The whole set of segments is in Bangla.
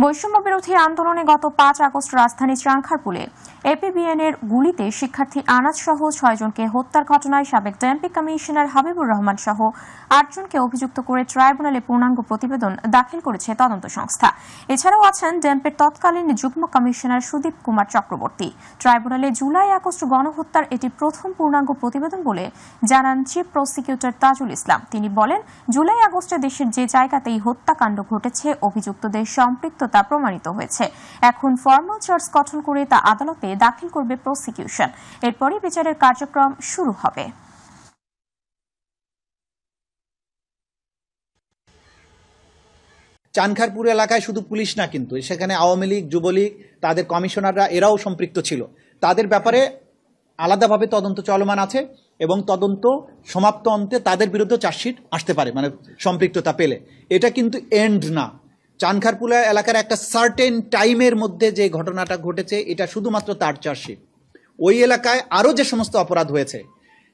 বৈষম্য বিরোধী আন্দোলনে গত ৫ আগস্ট রাজধানীর চাংখারপুলে এপিবিএনের গুলিতে শিক্ষার্থী আনাজ সহ ৬ জনকে হত্যার ঘটনায় সাবেক ডিএমপি কমিশনার হাবিবুর রহমান সহ ৮ জনকে অভিযুক্ত করে ট্রাইব্যুনালে পূর্ণাঙ্গ প্রতিবেদন দাখিল করেছে তদন্ত সংস্থা। এছাড়াও আছেন ডিএমপির তৎকালীন যুগ্ম কমিশনার সুদীপ কুমার চক্রবর্তী। ট্রাইব্যুনালে জুলাই আগস্ট গণহত্যার এটি প্রথম পূর্ণাঙ্গ প্রতিবেদন বলে জানান চিফ প্রসিকিউটর তাজুল ইসলাম। তিনি বলেন, জুলাই আগস্টে দেশের যে জায়গাতেই হত্যাকাণ্ড ঘটেছে অভিযুক্তদের সম্পৃক্ততা প্রমাণিত হয়েছে। এখন ফর্মাল চার্জ গঠন করে তা আদালতে দাখিল করবে প্রসিকিউশন। এরপরই বিচারের কার্যক্রম শুরু হবে। চানখারপুর এলাকায় শুধু পুলিশ না, কিন্তু সেখানে আওয়ামী লীগ, যুবলীগ, তাদের কমিশনাররা এরাও সম্পৃক্ত ছিল। তাদের ব্যাপারে আলাদাভাবে তদন্ত চলমান আছে এবং তদন্ত সমাপ্ত অন্তে তাদের বিরুদ্ধে চার্জশিট আসতে পারে, মানে সম্পৃক্ততা পেলে। এটা কিন্তু এন্ড না। চানখারপুর এলাকার একটা সার্টেন টাইমের মধ্যে যে ঘটনাটা ঘটেছে এটা শুধুমাত্র তার চার্জশিট। ওই এলাকায় আরও যে সমস্ত অপরাধ হয়েছে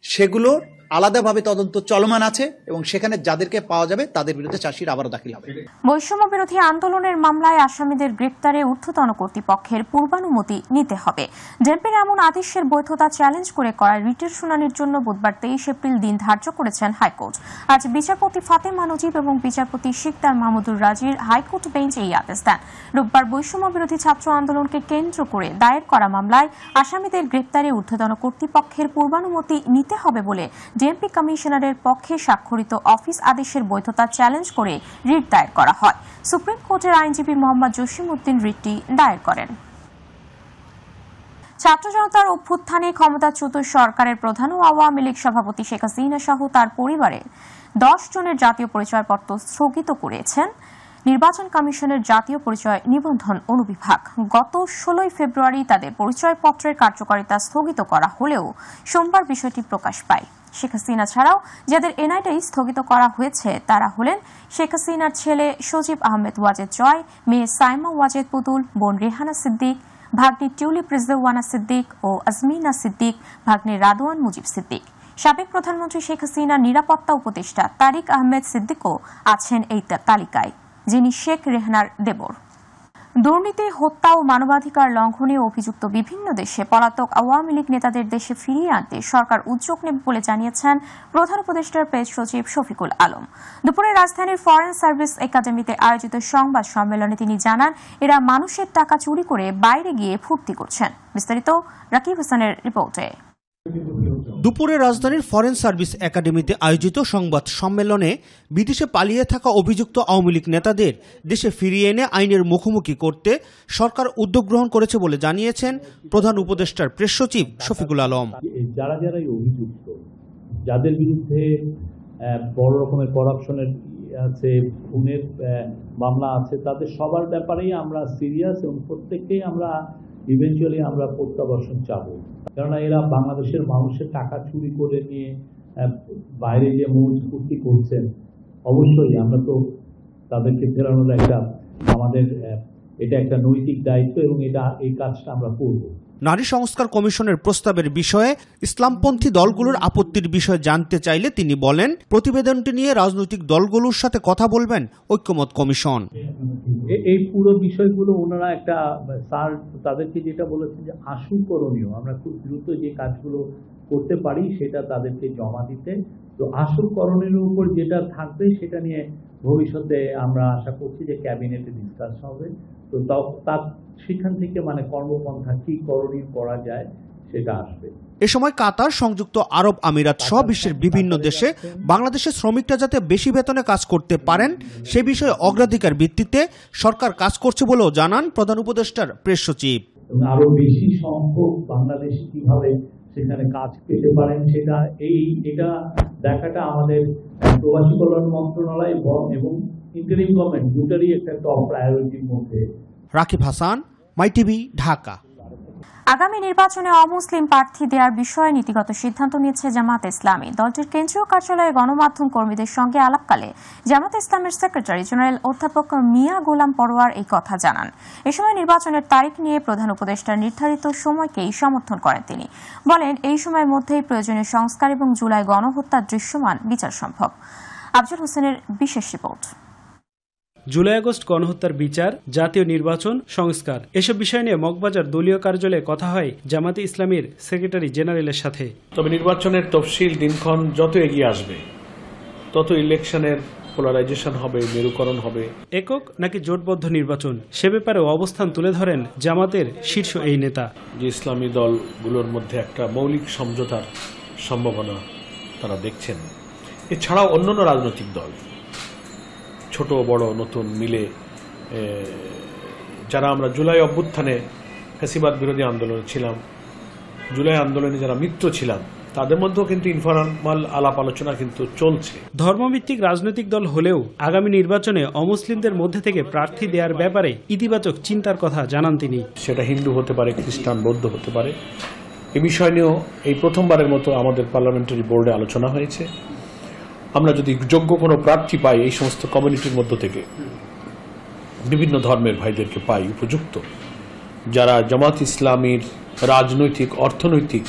সেগুলোর আলাদাভাবে তদন্ত চলমান আছে এবং সেখানে যাদেরকে পাওয়া যাবে তাদের বিরুদ্ধে চার্জশিট আবারও দাখিল হবে। বৈষম্য বিরোধী আন্দোলনের মামলায় আসামিদের গ্রেপ্তারে ঊর্ধ্বতন কর্তৃপক্ষের পূর্বানুমতি নিতে হবে। ডিএমপির এমন আদেশের বৈধতা চ্যালেঞ্জ করে করা রিটের শুনানির জন্য বুধবার 23 এপ্রিল দিন ধার্য করেছেন হাইকোর্ট। আজ বিচারপতি ফাতেমা নজিব এবং বিচারপতি শিকদার মাহমুদুর রাজির হাইকোর্ট বেঞ্চ এই আদেশ দেন। রোববার বৈষম্য বিরোধী ছাত্র আন্দোলনকে কেন্দ্র করে দায়ের করা মামলায় আসামিদের গ্রেপ্তারে ঊর্ধ্বতন কর্তৃপক্ষের পূর্বানুমতি নিতে হবে বলে ডিএমপি কমিশনারের পক্ষে স্বাক্ষরিত অফিস আদেশের বৈধতা চ্যালেঞ্জ করে রিট দায়ের করা হয়। সুপ্রিম কোর্টের আইনজীবী মোহাম্মদ জসিমউদ্দিন রিটটি দায়ের করেন। ছাত্র জনতার অভ্যুত্থানে ক্ষমতাচ্যুত সরকারের প্রধান ও আওয়ামী লীগ সভাপতি শেখ হাসিনা সহ তার পরিবারের 10 জনের জাতীয় পরিচয়পত্র স্থগিত করেছেন নির্বাচন কমিশনের জাতীয় পরিচয় নিবন্ধন অনুবিভাগ। গত 16 ফেব্রুয়ারি তাদের পরিচয়পত্রের কার্যকারিতা স্থগিত করা হলেও সোমবার বিষয়টি প্রকাশ পায়। শেখ হাসিনা ছাড়াও যাদের এনআইডি স্থগিত করা হয়েছে তারা হলেন শেখ হাসিনার ছেলে সজীব আহমেদ ওয়াজেদ জয়, মেয়ে সাইমা ওয়াজেদ পুতুল, বোন রেহানা সিদ্দিক, ভাগ্নি টিউলিপ রিজওয়ানা সিদ্দিক ও আজমিনা সিদ্দিক, ভাগ্নে রাদওয়ান মুজিব সিদ্দিক। সাবেক প্রধানমন্ত্রী শেখ হাসিনার নিরাপত্তা উপদেষ্টা তারিক আহমেদ সিদ্দিকও আছেন এই তালিকায়, যিনি শেখ রেহানার দেবর। দুর্নীতি, হত্যা ও মানবাধিকার লঙ্ঘনে অভিযুক্ত বিভিন্ন দেশে পলাতক আওয়ামী লীগ নেতাদের দেশে ফিরিয়ে আনতে সরকার উদ্যোগ নেবে বলে জানিয়েছেন প্রধান উপদেষ্টার প্রেস সচিব শফিকুল আলম। দুপুরে রাজধানীর ফরেন সার্ভিস একাডেমিতে আয়োজিত সংবাদ সম্মেলনে তিনি জানান, এরা মানুষের টাকা চুরি করে বাইরে গিয়ে ফুর্তি করছেন। বিস্তারিত রাকিব হোসেনের রিপোর্টে। দুপুরে রাজধানীর ফরেন সার্ভিস একাডেমিতে আয়োজিত সংবাদ সম্মেলনে বিদেশে পালিয়ে থাকা অভিযুক্ত আওয়ামী লীগ নেতাদের দেশে ফিরিয়ে এনে আইনের মুখোমুখি করতে সরকার উদ্যোগ গ্রহণ করেছে বলে জানিয়েছেন প্রধান উপদেষ্টার প্রেস সচিব শফিকুল আলম। যারাই অভিযুক্ত, যাদের বিরুদ্ধে বড় রকমের করাপশনের আছে, খুনের মামলা আছে, তাদের সবার ব্যাপারেই আমরা সিরিয়াস এবং প্রত্যেককেই আমরা ইভেনচুয়ালি আমরা প্রত্যাবর্তন চাবো। কেননা এরা বাংলাদেশের মানুষের টাকা চুরি করে নিয়ে বাইরে যে মৌজ ফুর্তি করছেন, অবশ্যই আমরা তো তাদেরকে ফেরানোর আমাদের এটা একটা নৈতিক দায়িত্ব এবং এই কাজটা আমরা করব। নারী সংস্কার কমিশনের প্রস্তাবের বিষয়ে ইসলামপন্থী দলগুলোর আপত্তির বিষয়ে জানতে চাইলে তিনি বলেন, প্রতিবেদনটি নিয়ে রাজনৈতিক দলগুলোর সাথে কথা বলবেন ঐক্যমত কমিশন। এই পুরো বিষয়গুলো ওনারা স্যার তাদেরকে যেটা বলেছেন যে আশু করণীয়, আমরা খুব দ্রুত যে কাজগুলো করতে পারি সেটা তাদেরকে জমা দিতে। তো আশু করণের উপর যেটা থাকবে সেটা নিয়ে ভবিষ্যতে আমরা আশা করছি যে ক্যাবিনেটে ডিসকাস হবে। তো তার সেখান থেকে কর্মপন্থা কি করণীয় করা যায় সেটা আসবে। এ সময় কাতার, সংযুক্ত আরব আমিরাত সহ বিশ্বের বিভিন্ন দেশে বাংলাদেশের শ্রমিকরা যাতে বেশি বেতনে কাজ করতে পারেন সে বিষয়ে অগ্রাধিকার ভিত্তিতে সরকার কাজ করছে বলেও জানান প্রধান উপদেষ্টার প্রেস সচিব। আরো বেশি সংখ্যক বাংলাদেশি কিভাবে সেখানে কাজ পেতে পারেন এটা দেখাটা আমাদের প্রবাসী কল্যাণ মন্ত্রণালয় এবং ইন্টারিম গভর্নমেন্ট দুটারই একটা টপ প্রায়োরিটির মধ্যে। রাকিব হাসান, মাই টিভি, ঢাকা। আগামী নির্বাচনে অমুসলিম প্রার্থী দেওয়ার বিষয়ে নীতিগত সিদ্ধান্ত নিয়েছে জামায়াতে ইসলামী। দলটির কেন্দ্রীয় কার্যালয়ে গণমাধ্যম কর্মীদের সঙ্গে আলাপকালে জামায়াতে ইসলামের সেক্রেটারি জেনারেল অধ্যাপক মিয়া গোলাম পরোয়ার এই কথা জানান। এ সময় নির্বাচনের তারিখ নিয়ে প্রধান উপদেষ্টার নির্ধারিত সময়কেই সমর্থন করেন তিনি। বলেন, এই সময়ের মধ্যেই প্রয়োজনীয় সংস্কার এবং জুলাই গণহত্যার দৃশ্যমান বিচার সম্ভব। আফজল হোসেনের বিশেষ রিপোর্ট। জুলাই আগস্ট গণহত্যার বিচার, জাতীয় নির্বাচন, সংস্কার এসব বিষয় নিয়ে মগবাজার দলীয় কার্যালয়ে কথা হয় জামাতে ইসলামীর সেক্রেটারি জেনারেলের সাথে। তবে নির্বাচনের তফসিল দিনক্ষণ যত এগিয়ে আসবে তত ইলেকশনের পোলারাইজেশন হবে, মেরুকরণ হবে। একক নাকি জোটবদ্ধ নির্বাচন সে ব্যাপারেও অবস্থান তুলে ধরেন জামাতের শীর্ষ এই নেতা। যে ইসলামী দলগুলোর মধ্যে একটা মৌলিক সমঝোতার সম্ভাবনা তারা দেখছেন। এছাড়াও অন্যান্য রাজনৈতিক দল ছোট বড় নতুন মিলে যারা আমরা জুলাই অভ্যুত্থানে ফ্যাসিবাদ বিরোধী আন্দোলনে ছিলাম, জুলাই আন্দোলনে যারা মিত্র ছিলাম, তাদের মধ্যেও কিন্তু ইনফরমাল আলাপ আলোচনা কিন্তু চলছে। ধর্মভিত্তিক রাজনৈতিক দল হলেও আগামী নির্বাচনে অমুসলিমদের মধ্যে থেকে প্রার্থী দেওয়ার ব্যাপারে ইতিবাচক চিন্তার কথা জানান তিনি। সেটা হিন্দু হতে পারে, খ্রিস্টান, বৌদ্ধ হতে পারে। এ বিষয় নিয়েও এই প্রথমবারের মতো আমাদের পার্লামেন্টারি বোর্ডে আলোচনা হয়েছে। আমরা যদি যোগ্য কোনো প্রার্থী পাই এই সমস্ত কমিউনিটির মধ্য থেকে, বিভিন্ন ধর্মের ভাইদেরকে পাই উপযুক্ত, যারা জামাত ইসলামীর রাজনৈতিক অর্থনৈতিক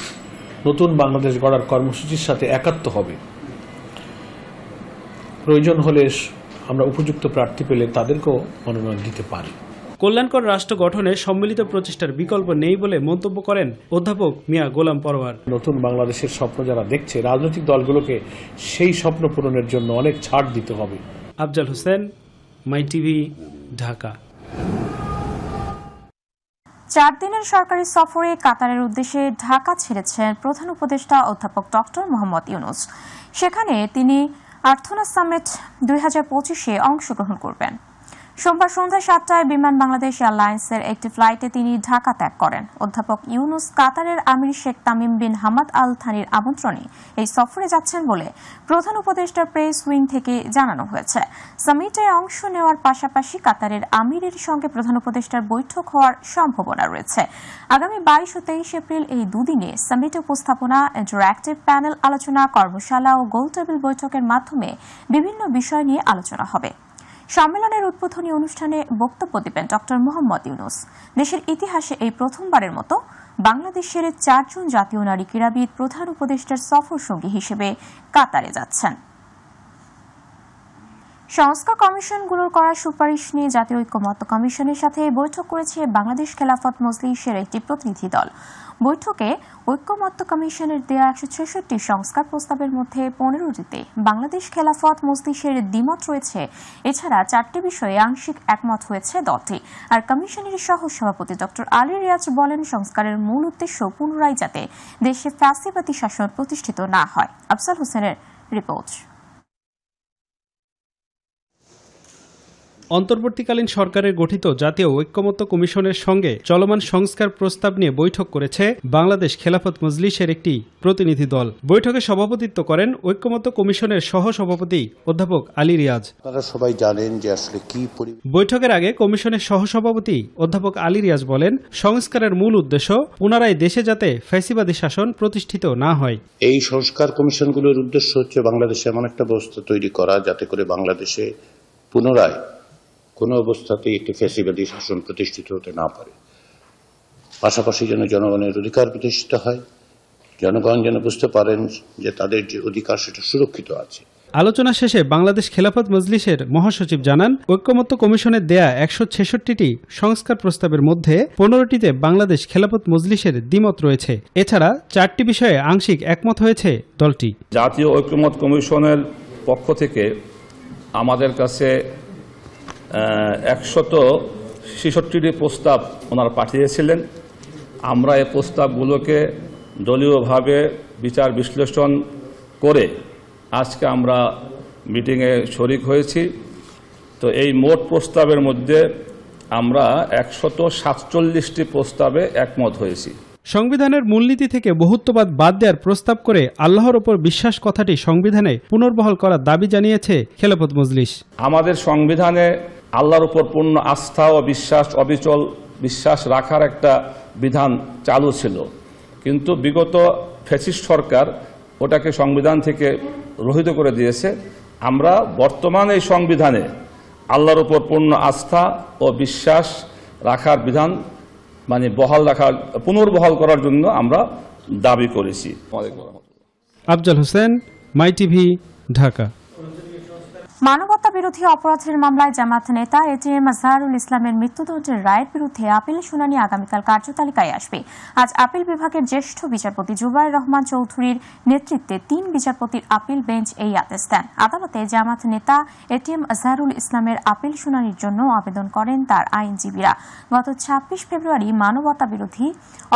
নতুন বাংলাদেশ গড়ার কর্মসূচির সাথে একাত্ম হবে, প্রয়োজন হলে আমরা উপযুক্ত প্রার্থী পেলে তাদেরকেও মনোনয়ন দিতে পারি। কল্যাণকর রাষ্ট্র গঠনে সম্মিলিত প্রচেষ্টার বিকল্প নেই বলে মন্তব্য করেন অধ্যাপক মিয়া গোলাম পরোয়ার। নতুন বাংলাদেশের স্বপ্ন যারা দেখছে, রাজনৈতিক দলগুলোকে সেই স্বপ্ন পূরণের জন্য অনেক ছাড় দিতে হবে। আফজাল হোসেন, মাই টিভি, ঢাকা। 4 দিনের সরকারি সফরে কাতারের উদ্দেশ্যে ঢাকা ছেড়েছেন প্রধান উপদেষ্টা অধ্যাপক ডক্টর মোহাম্মদ ইউনূস। সেখানে তিনি আর্থনা সামিট 2025-এ অংশগ্রহণ করবেন। সোমবার সন্ধ্যা 7টায় বিমান বাংলাদেশ এয়ারলাইন্সের একটি ফ্লাইটে তিনি ঢাকা ত্যাগ করেন। অধ্যাপক ইউনূস কাতারের আমির Sheikh Tamim bin Hamad Al থানির আমন্ত্রণে এই সফরে যাচ্ছেন বলে প্রধান উপদেষ্টার প্রেস উইং থেকে জানানো হয়েছে। সামিটে অংশ নেওয়ার পাশাপাশি কাতারের আমিরের সঙ্গে প্রধান উপদেষ্টার বৈঠক হওয়ার সম্ভাবনা রয়েছে। আগামী 22 ও 23 এপ্রিল এই দুদিনে সামিটে উপস্থাপনা, ইন্টারঅ্যাক্টিভ প্যানেল আলোচনা, কর্মশালা ও গোল টেবিল বৈঠকের মাধ্যমে বিভিন্ন বিষয় নিয়ে আলোচনা হবে। সম্মেলনের উদ্বোধনী অনুষ্ঠানে বক্তব্য দেবেন ডক্টর মোহাম্মদ ইউনূস। দেশের ইতিহাসে এই প্রথমবারের মতো বাংলাদেশের 4 জন জাতীয় নারী ক্রীড়াবিদ প্রধান উপদেষ্টার সফর সঙ্গী হিসেবে কাতারে যাচ্ছেন। সংস্কার কমিশনগুলোর করা সুপারিশ নিয়ে জাতীয় ঐক্যমত্য কমিশনের সাথে বৈঠক করেছে বাংলাদেশ খেলাফত মজলিসের একটি প্রতিনিধি দল। বৈঠকে ঐক্যমত্য কমিশনের দেয়া 166 সংস্কার প্রস্তাবের মধ্যে 15টিতে বাংলাদেশ খেলাফত মজলিসের দ্বিমত রয়েছে। এছাড়া 4টি বিষয়ে আংশিক একমত হয়েছে দলটি। আর কমিশনের সহ সভাপতি ডক্টর আলী রিয়াজ বলেন, সংস্কারের মূল উদ্দেশ্য পুনরায় যাতে দেশে ফ্যাসিবাদী শাসন প্রতিষ্ঠিত না হয়। আফজাল হোসেনের রিপোর্ট। অন্তর্বর্তীকালীন সরকারের গঠিত জাতীয় ঐক্যমত্য কমিশনের সঙ্গে চলমান সংস্কার প্রস্তাব নিয়ে বৈঠক করেছে বাংলাদেশ খেলাফত মজলিসের একটি প্রতিনিধি দল। বৈঠকে সভাপতিত্ব করেন ঐক্যমত্য কমিশনের সহ সভাপতি অধ্যাপক আলী রিয়াজ। আপনারা সবাই জানেন যে আসলে কি বৈঠকের আগে কমিশনের সহ সভাপতি অধ্যাপক আলী রিয়াজ বলেন, সংস্কারের মূল উদ্দেশ্য পুনরায় দেশে যাতে ফ্যাসিবাদী শাসন প্রতিষ্ঠিত না হয়। এই সংস্কার কমিশনগুলোর উদ্দেশ্য হচ্ছে বাংলাদেশে এমন একটা ব্যবস্থা তৈরি করা যাতে করে বাংলাদেশে পুনরায় কোনো অবস্থাতেই একটি ফ্যাসিবাদী শাসন প্রতিষ্ঠিত হতে না পারে। পাশাপাশি যেন জনগণের অধিকার প্রতিষ্ঠিত হয়, জনগণ যেন বুঝতে পারেন যে তাদের যে অধিকার সেটা সুরক্ষিত আছে। আলোচনা শেষে বাংলাদেশ খেলাফত মজলিসের মহাসচিব জানান, ঐক্যমত্য কমিশনের দেয়া 166টি সংস্কার প্রস্তাবের মধ্যে 15টিতে বাংলাদেশ খেলাফত মজলিসের দ্বিমত রয়েছে। এছাড়া 4টি বিষয়ে আংশিক একমত হয়েছে দলটি। জাতীয় ঐক্যমত্য কমিশনের পক্ষ থেকে আমাদের কাছে 166টি প্রস্তাব ওনারা পাঠিয়েছিলেন। আমরা এই প্রস্তাবগুলোকে দলীয়ভাবে বিচার বিশ্লেষণ করে আজকে আমরা মিটিংয়ে শরিক হয়েছি। তো এই মোট প্রস্তাবের মধ্যে আমরা 147টি প্রস্তাবে একমত হয়েছি। সংবিধানের মূলনীতি থেকে বহুত্ববাদ বাদ দেওয়ার প্রস্তাব করে আল্লাহর ওপর বিশ্বাস কথাটি সংবিধানে পুনর্বহাল করার দাবি জানিয়েছে খেলাফত মজলিস। আমাদের সংবিধানে আল্লাহর উপর পূর্ণ আস্থা ও বিশ্বাস, অবিচল বিশ্বাস রাখার একটা বিধান চালু ছিল, কিন্তু বিগত ফ্যাসিস্ট সরকার ওটাকে সংবিধান থেকে রহিত করে দিয়েছে। আমরা বর্তমান এই সংবিধানে আল্লাহর উপর পূর্ণ আস্থা ও বিশ্বাস রাখার বিধান পুনর্বহাল করার জন্য আমরা দাবি করেছি। আফজাল হোসেন, মাই টিভি, ঢাকা। মানবতা বিরোধী অপরাধের মামলায় জামাত নেতা এটিএম আজহারুল ইসলামের মৃত্যুদণ্ডের রায়ের বিরুদ্ধে আপিল শুনানি আগামীকাল কার্যতালিকায় আসবে। আজ আপিল বিভাগের জ্যেষ্ঠ বিচারপতি জুবায়ের রহমান চৌধুরীর নেতৃত্বে ৩ বিচারপতির আপিল বেঞ্চ এই আদেশ দেন। আদালতে জামাত নেতা এটিএম আজহারুল ইসলামের আপিল শুনানির জন্য আবেদন করেন তার আইনজীবীরা। গত ২৬ ফেব্রুয়ারি মানবতা বিরোধী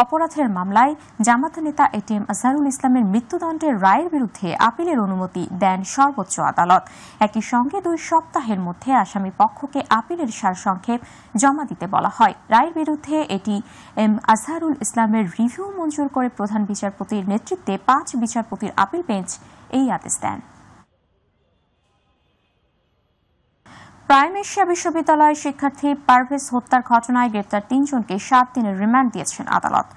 অপরাধের মামলায় জামাত নেতা এটিএম আজহারুল ইসলামের মৃত্যুদণ্ডের রায়ের বিরুদ্ধে আপিলের অনুমতি দেন সর্বোচ্চ আদালত। একই সঙ্গে ২ সপ্তাহের মধ্যে আসামি পক্ষকে আপিলের সারসংক্ষেপ জমা দিতে বলা হয়। রায়ের বিরুদ্ধে এটিএম আজহারুল ইসলামের রিভিউ মঞ্জুর করে প্রধান বিচারপতির নেতৃত্বে ৫ বিচারপতির আপিল বেঞ্চ এই আদেশ দেন। প্রাইম এশিয়া বিশ্ববিদ্যালয়ের শিক্ষার্থী পারভেজ হত্যার ঘটনায় গ্রেপ্তার ৩ জনকে ৭ দিনের রিমান্ড দিয়েছেন আদালত।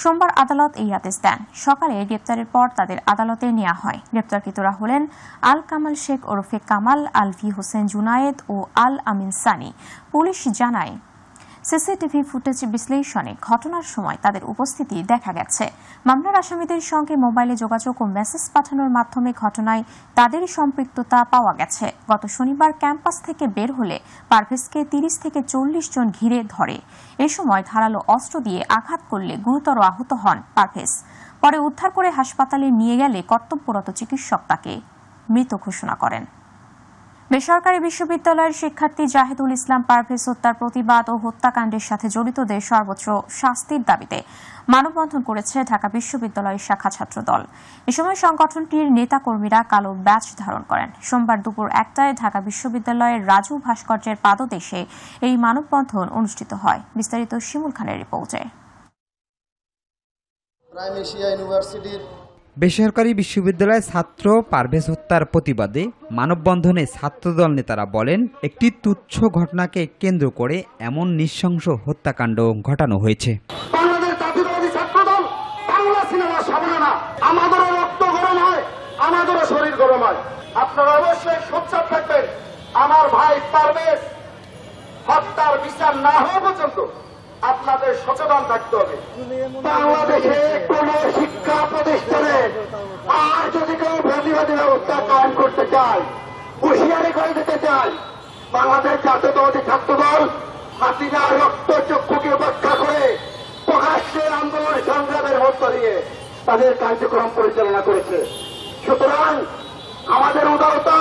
সোমবার আদালত এই আদেশ দেন। সকালে গ্রেপ্তারের পর তাদের আদালতে নেওয়া হয়। গ্রেপ্তারকৃতরা হলেন আল কামাল শেখ ওরফে কামাল, আলভি হোসেন জুনায়েদ ও আল আমিন সানি। পুলিশ জানায়, সিসিটিভি ফুটেজ বিশ্লেষণে ঘটনার সময় তাদের উপস্থিতি দেখা গেছে। মামলার আসামিদের সঙ্গে মোবাইলে যোগাযোগ ও মেসেজ পাঠানোর মাধ্যমে ঘটনায় তাদের সম্পৃক্ততা পাওয়া গেছে। গত শনিবার ক্যাম্পাস থেকে বের হলে পারভেজকে ৩০ থেকে ৪০ জন ঘিরে ধরে। এ সময় ধারালো অস্ত্র দিয়ে আঘাত করলে গুরুতর আহত হন পারভেজ। পরে উদ্ধার করে হাসপাতালে নিয়ে গেলে কর্তব্যরত চিকিৎসক তাকে মৃত ঘোষণা করেন। বেসরকারি বিশ্ববিদ্যালয়ের শিক্ষার্থী জাহিদুল ইসলাম পারভেজ হত্যার প্রতিবাদ ও হত্যাকাণ্ডের সাথে জড়িতদের সর্বোচ্চ শাস্তির দাবিতে মানববন্ধন করেছে ঢাকা বিশ্ববিদ্যালয়ের শাখা ছাত্রদল। এ সময় সংগঠনটির নেতাকর্মীরা কালো ব্যাজ ধারণ করেন। সোমবার দুপুর ১টায় ঢাকা বিশ্ববিদ্যালয়ের রাজু ভাস্কর্যের পাদদেশে এই মানববন্ধন অনুষ্ঠিত হয়। বিস্তারিত শিমুল খানের রিপোর্টে। প্রাইম এশিয়া ইউনিভার্সিটির বেসরকারি বিশ্ববিদ্যালয়ের ছাত্র পারভেজ হত্যার প্রতিবাদে মানববন্ধনে ছাত্রদল নেতারা বলেন, একটি তুচ্ছ ঘটনাকে কেন্দ্র করে এমন নৃশংস হত্যাকাণ্ড ঘটানো হয়েছে। বাংলাদেশ জাতীয়তাবাদী ছাত্রদল বাংলা সিনেমা সামনে না, আমাদেরও রক্ত গরম হয়, আমাদেরও শরীর গরম হয়। আপনারা অবশ্যই সোচ্চার থাকবেন। আমার ভাই পারভেজ হত্যার বিচার না হওয়া পর্যন্ত আপনাদের সচেতন থাকতে হবে। বাংলাদেশে কোন শিক্ষা প্রতিষ্ঠানে আর যদি কেউ প্রতিবাদী ব্যবস্থা কায়েম করতে চায়, হুঁশিয়ারি করে দিতে চায়, বাংলাদেশ জাতীয়তাবাদী ছাত্রদল হাসিনার রক্ত চক্ষুকে উপেক্ষা করে প্রকাশ্যে আন্দোলন সংগ্রামের মধ্য দিয়ে তাদের কার্যক্রম পরিচালনা করেছে। সুতরাং আমাদের উদারতা,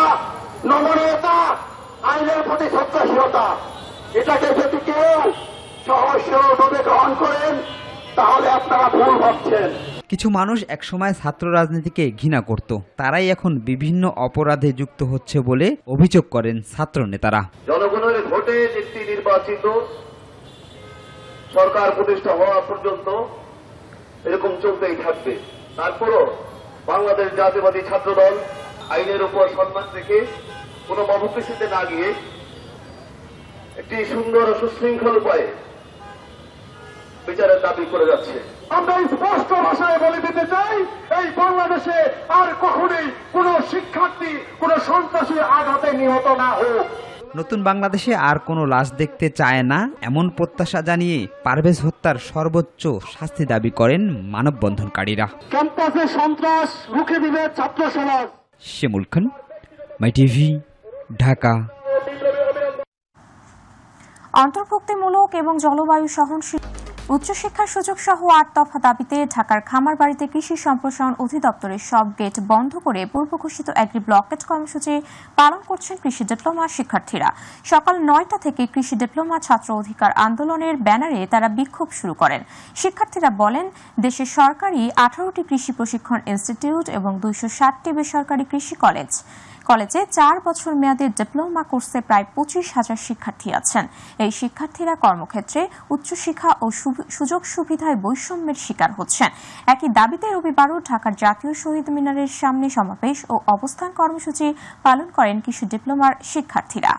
নমনীয়তা, আইনের প্রতি শ্রদ্ধাশীলতা, এটাকে যদি কেউ সহজভাবে গ্রহণ করেন তাহলে আপনারা ভুল ভাবছেন। কিছু মানুষ একসময় ছাত্র রাজনীতিকে ঘৃণা করত, তারাই এখন বিভিন্ন অপরাধে যুক্ত হচ্ছে বলে অভিযোগ করেন ছাত্র নেতারা। জনগণের ভোটে একটি নির্বাচিত সরকার প্রতিষ্ঠা হওয়া পর্যন্ত এরকম চলতেই থাকবে। তারপরও বাংলাদেশ জাতীয়তাবাদী ছাত্রদল আইনের উপর সম্মান রেখে কোন মভূষিতে না গিয়ে একটি সুন্দর ও সুশৃঙ্খল উপায়ে বিচারের দাবি করে যাচ্ছে। আমরা স্পষ্ট ভাষায় বলে দিতে চাই, এই বাংলাদেশে আর কখনোই কোন শিক্ষার্থী কোন সন্ত্রাসী আঘাতে নিহত না হোক। নতুন বাংলাদেশে আর কোনো লাশ দেখতে চায় না, এমন প্রত্যাশা জানিয়ে পারভেজ হত্যার সর্বোচ্চ শাস্তি দাবি করেন মানববন্ধনকারীরা। ক্যাম্পাসে সন্ত্রাস রুখে দিবে ছাত্র সমাজ। শিমুল খান, মাই টিভি, ঢাকা। অন্তর্ভুক্তিমূলক এবং জলবায়ু সহনশীল উচ্চশিক্ষার সুযোগ সহ ৮ দফা দাবিতে ঢাকার খামারবাড়িতে কৃষি সম্প্রসারণ অধিদপ্তরের সব গেট বন্ধ করে পূর্ব ঘোষিত এগ্রি ব্লকেট কর্মসূচি পালন করছেন কৃষি ডিপ্লোমা শিক্ষার্থীরা। সকাল ৯টা থেকে কৃষি ডিপ্লোমা ছাত্র অধিকার আন্দোলনের ব্যানারে তারা বিক্ষোভ শুরু করেন। শিক্ষার্থীরা বলেন, দেশের সরকারি 18টি কৃষি প্রশিক্ষণ ইনস্টিটিউট এবং 260টি বেসরকারি কৃষি কলেজে 4 বছর মেয়াদী ডিপ্লোমা কোর্সে প্রায় 25,000 শিক্ষার্থী আছেন। এই শিক্ষার্থীরা কর্মক্ষেত্রে উচ্চশিক্ষা ও সুযোগ সুবিধায় বৈষম্যের শিকার হচ্ছেন। একই দাবিতে রবিবারও ঢাকার জাতীয় শহীদ মিনারের সামনে সমাবেশ ও অবস্থান কর্মসূচি পালন করেন কৃষি ডিপ্লোমার শিক্ষার্থীরা।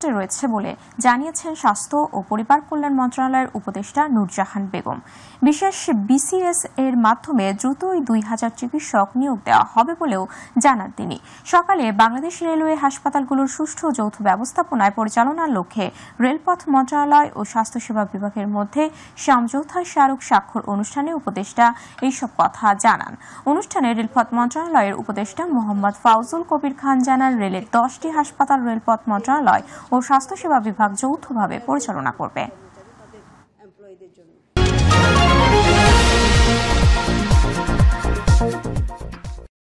রয়েছে বলে জানিয়েছেন স্বাস্থ্য ও পরিবার কল্যাণ মন্ত্রণালয়ের উপদেষ্টা নূরজাহান বেগম। বিশেষ বিসিএস এর মাধ্যমে দ্রুতই 2000 চিকিৎসক নিয়োগ দেওয়া হবে বলেও জানান তিনি। সকালে বাংলাদেশ রেলওয়ে হাসপাতালগুলোর সুষ্ঠু যৌথ ব্যবস্থাপনায় পরিচালনার লক্ষ্যে রেলপথ মন্ত্রণালয় ও স্বাস্থ্যসেবা বিভাগের মধ্যে সমঝোতা স্মারক স্বাক্ষর অনুষ্ঠানে উপদেষ্টা এইসব কথা জানান। অনুষ্ঠানে রেলপথ মন্ত্রণালয়ের উপদেষ্টা মোহাম্মদ ফাউজুল কবির খান জানান, রেলের 10টি হাসপাতাল রেলপথ মন্ত্রণালয় ও স্বাস্থ্যসেবা বিভাগ যৌথভাবে পরিচালনা করবে।